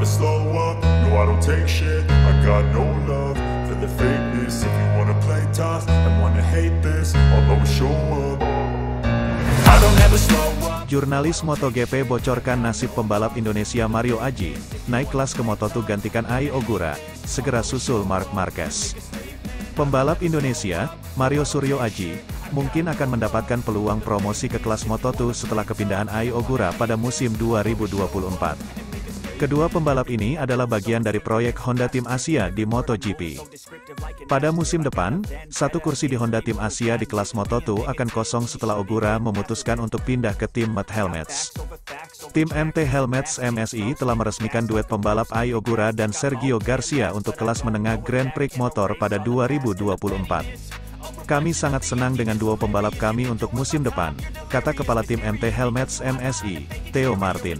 never slow up, no I don't take shit. I got no love for the fakeness. If you wanna play tough and wanna hate this, I'll always show up. I don't ever slow up. Jurnalis MotoGP bocorkan nasib pembalap Indonesia Mario Aji, naik kelas ke Moto2 gantikan Ai Ogura, segera susul Marc Marquez. Pembalap Indonesia, Mario Suryo Aji, mungkin akan mendapatkan peluang promosi ke kelas Moto2 setelah kepindahan Ai Ogura pada musim 2024. Kedua pembalap ini adalah bagian dari proyek Honda Tim Asia di MotoGP. Pada musim depan, satu kursi di Honda Tim Asia di kelas Moto2 akan kosong setelah Ogura memutuskan untuk pindah ke tim Matt Helmets. Tim MT Helmets MSI telah meresmikan duet pembalap Ai Ogura dan Sergio Garcia untuk kelas menengah Grand Prix Motor pada 2024. Kami sangat senang dengan duo pembalap kami untuk musim depan, kata Kepala Tim MT Helmets MSI, Theo Martin.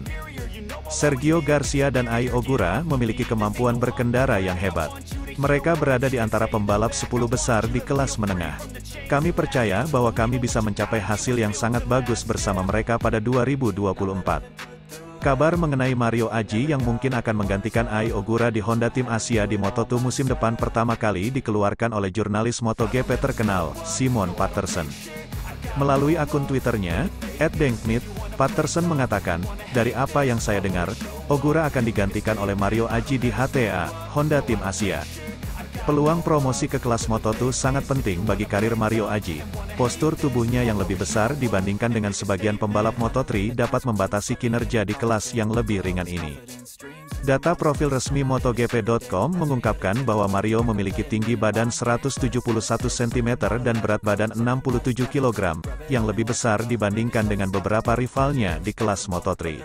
Sergio Garcia dan Ai Ogura memiliki kemampuan berkendara yang hebat. Mereka berada di antara pembalap 10 besar di kelas menengah. Kami percaya bahwa kami bisa mencapai hasil yang sangat bagus bersama mereka pada 2024. Kabar mengenai Mario Aji yang mungkin akan menggantikan Ai Ogura di Honda Tim Asia di Moto2 musim depan pertama kali dikeluarkan oleh jurnalis MotoGP terkenal, Simon Patterson. Melalui akun Twitternya, @Denkmit, Patterson mengatakan, dari apa yang saya dengar, Ogura akan digantikan oleh Mario Aji di HTA, Honda Tim Asia. Peluang promosi ke kelas Moto2 sangat penting bagi karir Mario Aji. Postur tubuhnya yang lebih besar dibandingkan dengan sebagian pembalap Moto3 dapat membatasi kinerja di kelas yang lebih ringan ini. Data profil resmi MotoGP.com mengungkapkan bahwa Mario memiliki tinggi badan 171 cm dan berat badan 67 kg, yang lebih besar dibandingkan dengan beberapa rivalnya di kelas Moto3.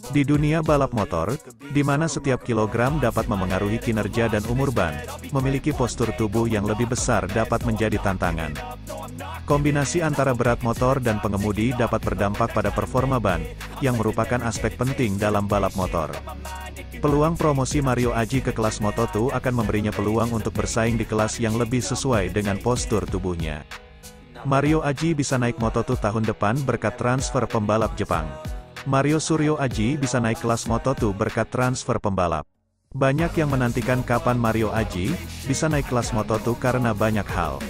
Di dunia balap motor, di mana setiap kilogram dapat memengaruhi kinerja dan umur ban, memiliki postur tubuh yang lebih besar dapat menjadi tantangan. Kombinasi antara berat motor dan pengemudi dapat berdampak pada performa ban, yang merupakan aspek penting dalam balap motor. Peluang promosi Mario Aji ke kelas Moto2 akan memberinya peluang untuk bersaing di kelas yang lebih sesuai dengan postur tubuhnya. Mario Aji bisa naik Moto2 tahun depan berkat transfer pembalap Jepang. Mario Suryo Aji bisa naik kelas Moto2 berkat transfer pembalap. Banyak yang menantikan kapan Mario Aji bisa naik kelas Moto2 karena banyak hal.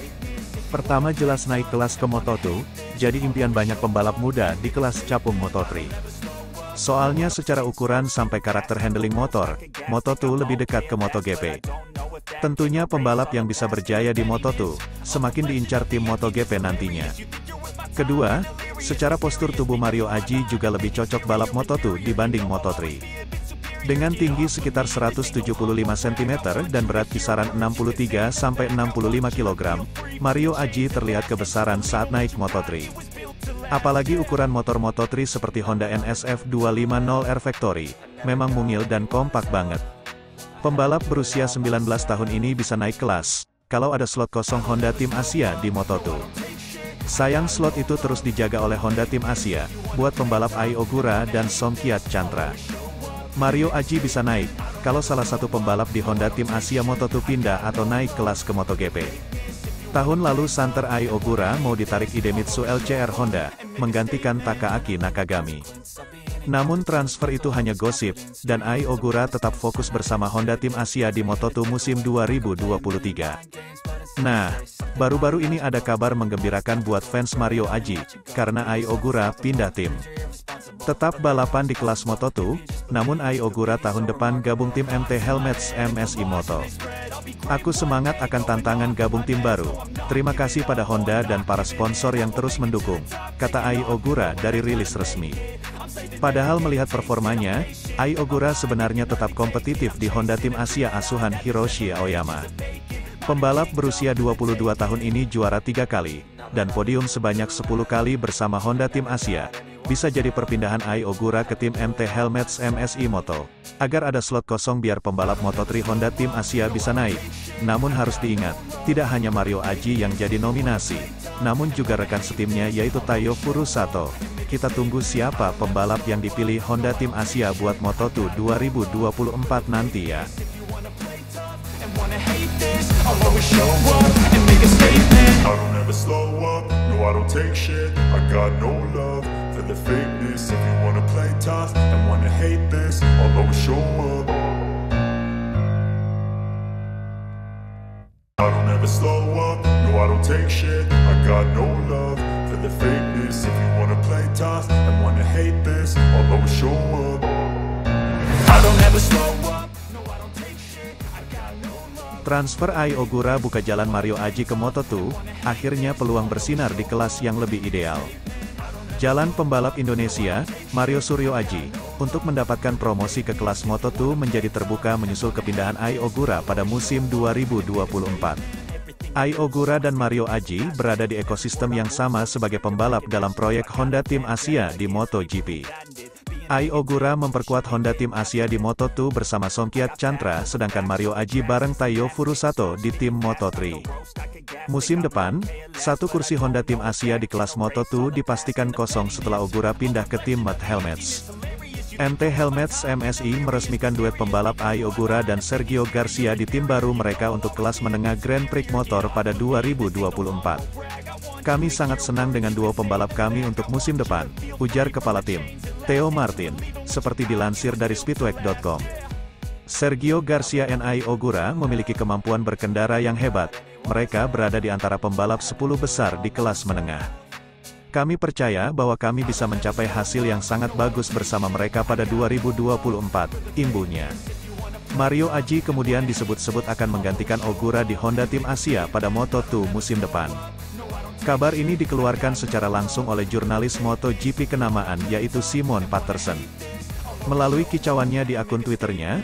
Pertama, jelas naik kelas ke Moto2, jadi impian banyak pembalap muda di kelas capung Moto3. Soalnya secara ukuran sampai karakter handling motor, Moto2 lebih dekat ke MotoGP. Tentunya pembalap yang bisa berjaya di Moto2, semakin diincar tim MotoGP nantinya. Kedua, secara postur tubuh Mario Aji juga lebih cocok balap Moto2 dibanding Moto3. Dengan tinggi sekitar 175 cm dan berat kisaran 63-65 kg, Mario Aji terlihat kebesaran saat naik Moto3. Apalagi ukuran motor Moto3 seperti Honda NSF 250R Factory, memang mungil dan kompak banget. Pembalap berusia 19 tahun ini bisa naik kelas, kalau ada slot kosong Honda Tim Asia di Moto2. Sayang slot itu terus dijaga oleh Honda Tim Asia, buat pembalap Ai Ogura dan Somkiat Chandra. Mario Aji bisa naik, kalau salah satu pembalap di Honda Tim Asia Moto2 pindah atau naik kelas ke MotoGP. Tahun lalu Santer Ai Ogura mau ditarik Idemitsu LCR Honda, menggantikan Takaaki Nakagami. Namun transfer itu hanya gosip, dan Ai Ogura tetap fokus bersama Honda Tim Asia di Moto2 musim 2023. Nah, baru-baru ini ada kabar menggembirakan buat fans Mario Aji, karena Ai Ogura pindah tim. Tetap balapan di kelas Moto2, namun Ai Ogura tahun depan gabung tim MT Helmets MSI Moto. Aku semangat akan tantangan gabung tim baru. Terima kasih pada Honda dan para sponsor yang terus mendukung, kata Ai Ogura dari rilis resmi. Padahal melihat performanya, Ai Ogura sebenarnya tetap kompetitif di Honda Tim Asia asuhan Hiroshi Aoyama. Pembalap berusia 22 tahun ini juara 3 kali, dan podium sebanyak 10 kali bersama Honda Tim Asia. Bisa jadi perpindahan Ai Ogura ke tim MT Helmets MSI Moto, agar ada slot kosong biar pembalap Moto3 Honda Tim Asia bisa naik. Namun harus diingat, tidak hanya Mario Aji yang jadi nominasi, namun juga rekan setimnya yaitu Taiyo Furusato. Kita tunggu siapa pembalap yang dipilih Honda Tim Asia buat Moto2 2024 nanti ya. I don't ever slow up, no I don't take shit. I got no love for the fakeness. If you wanna play tough and wanna hate this, I'll always show up. slow up, no I don't take shit. I got no love for the fakeness. If you wanna play tough and wanna hate this, I'll always show up. I don't ever slow up, no I don't take shit. I got no love. Transfer Ai Ogura buka jalan Mario Aji ke Moto2, akhirnya peluang bersinar di kelas yang lebih ideal. Jalan pembalap Indonesia, Mario Suryo Aji, untuk mendapatkan promosi ke kelas Moto2 menjadi terbuka menyusul kepindahan Ai Ogura pada musim 2024. Ai Ogura dan Mario Aji berada di ekosistem yang sama sebagai pembalap dalam proyek Honda Tim Asia di MotoGP. Ai Ogura memperkuat Honda Tim Asia di Moto2 bersama Songkiat Chantra, sedangkan Mario Aji bareng Taiyo Furusato di tim Moto3. Musim depan, satu kursi Honda Tim Asia di kelas Moto2 dipastikan kosong setelah Ogura pindah ke tim Mud Helmets. MT Helmets MSI meresmikan duet pembalap Ai Ogura dan Sergio Garcia di tim baru mereka untuk kelas menengah Grand Prix Motor pada 2024. Kami sangat senang dengan duo pembalap kami untuk musim depan, ujar kepala tim, Theo Martin, seperti dilansir dari Speedweek.com. Sergio Garcia dan Ai Ogura memiliki kemampuan berkendara yang hebat, mereka berada di antara pembalap 10 besar di kelas menengah. Kami percaya bahwa kami bisa mencapai hasil yang sangat bagus bersama mereka pada 2024, imbunya. Mario Aji kemudian disebut-sebut akan menggantikan Ogura di Honda Tim Asia pada Moto2 musim depan. Kabar ini dikeluarkan secara langsung oleh jurnalis MotoGP kenamaan yaitu Simon Patterson. Melalui kicauannya di akun Twitternya,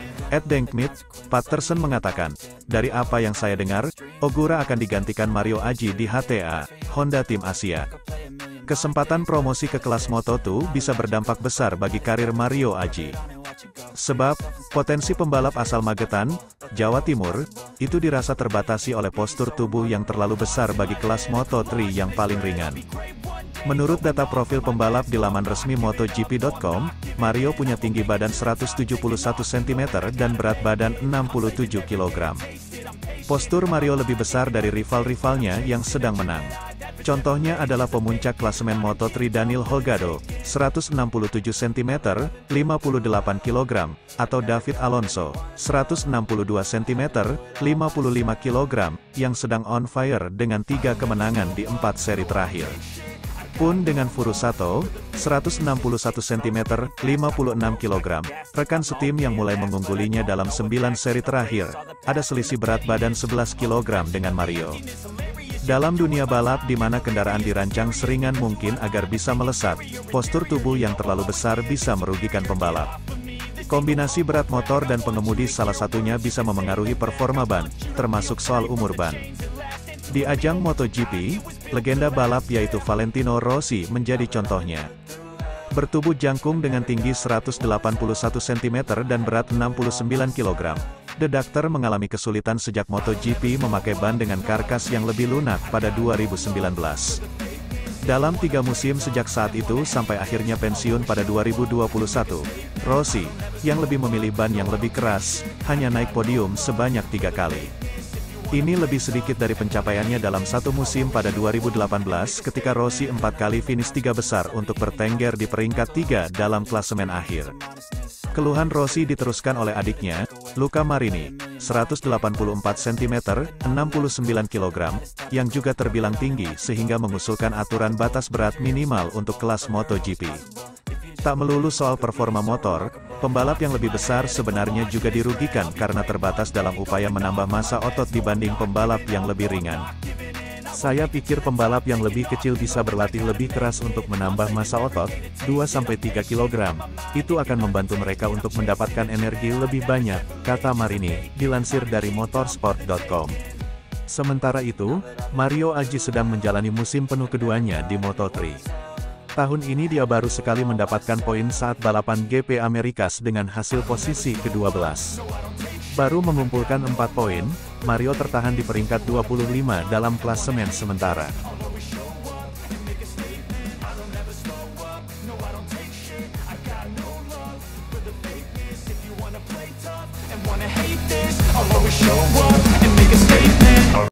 @Denkmit, Patterson mengatakan, "Dari apa yang saya dengar, Ogura akan digantikan Mario Aji di HTA, Honda Tim Asia. Kesempatan promosi ke kelas Moto2 bisa berdampak besar bagi karir Mario Aji. Sebab, potensi pembalap asal Magetan, Jawa Timur, itu dirasa terbatasi oleh postur tubuh yang terlalu besar bagi kelas Moto3 yang paling ringan." Menurut data profil pembalap di laman resmi MotoGP.com, Mario punya tinggi badan 171 cm dan berat badan 67 kg. Postur Mario lebih besar dari rival-rivalnya yang sedang menang. Contohnya adalah pemuncak klasemen Moto3 Daniel Holgado, 167 cm, 58 kg, atau David Alonso, 162 cm, 55 kg, yang sedang on fire dengan 3 kemenangan di 4 seri terakhir. Pun dengan Furusato, 161 cm, 56 kg, rekan setim yang mulai mengunggulinya dalam 9 seri terakhir, ada selisih berat badan 11 kg dengan Mario. Dalam dunia balap di mana kendaraan dirancang seringan mungkin agar bisa melesat, postur tubuh yang terlalu besar bisa merugikan pembalap. Kombinasi berat motor dan pengemudi salah satunya bisa memengaruhi performa ban, termasuk soal umur ban. Di ajang MotoGP, legenda balap yaitu Valentino Rossi menjadi contohnya. Bertubuh jangkung dengan tinggi 181 cm dan berat 69 kg, The Doctor mengalami kesulitan sejak MotoGP memakai ban dengan karkas yang lebih lunak pada 2019. Dalam 3 musim sejak saat itu sampai akhirnya pensiun pada 2021, Rossi, yang lebih memilih ban yang lebih keras, hanya naik podium sebanyak 3 kali. Ini lebih sedikit dari pencapaiannya dalam satu musim pada 2018 ketika Rossi 4 kali finish 3 besar untuk bertengger di peringkat 3 dalam klasemen akhir. Keluhan Rossi diteruskan oleh adiknya, Luca Marini, 184 cm, 69 kg, yang juga terbilang tinggi sehingga mengusulkan aturan batas berat minimal untuk kelas MotoGP. Tak melulu soal performa motor, pembalap yang lebih besar sebenarnya juga dirugikan karena terbatas dalam upaya menambah massa otot dibanding pembalap yang lebih ringan. Saya pikir pembalap yang lebih kecil bisa berlatih lebih keras untuk menambah massa otot, 2-3 kg. Itu akan membantu mereka untuk mendapatkan energi lebih banyak, kata Marini, dilansir dari motorsport.com. Sementara itu, Mario Aji sedang menjalani musim penuh keduanya di Moto3. Tahun ini dia baru sekali mendapatkan poin saat balapan GP Amerikas dengan hasil posisi ke-12. Baru mengumpulkan 4 poin, Mario tertahan di peringkat 25 dalam klasemen sementara. I'll always show up and make a statement.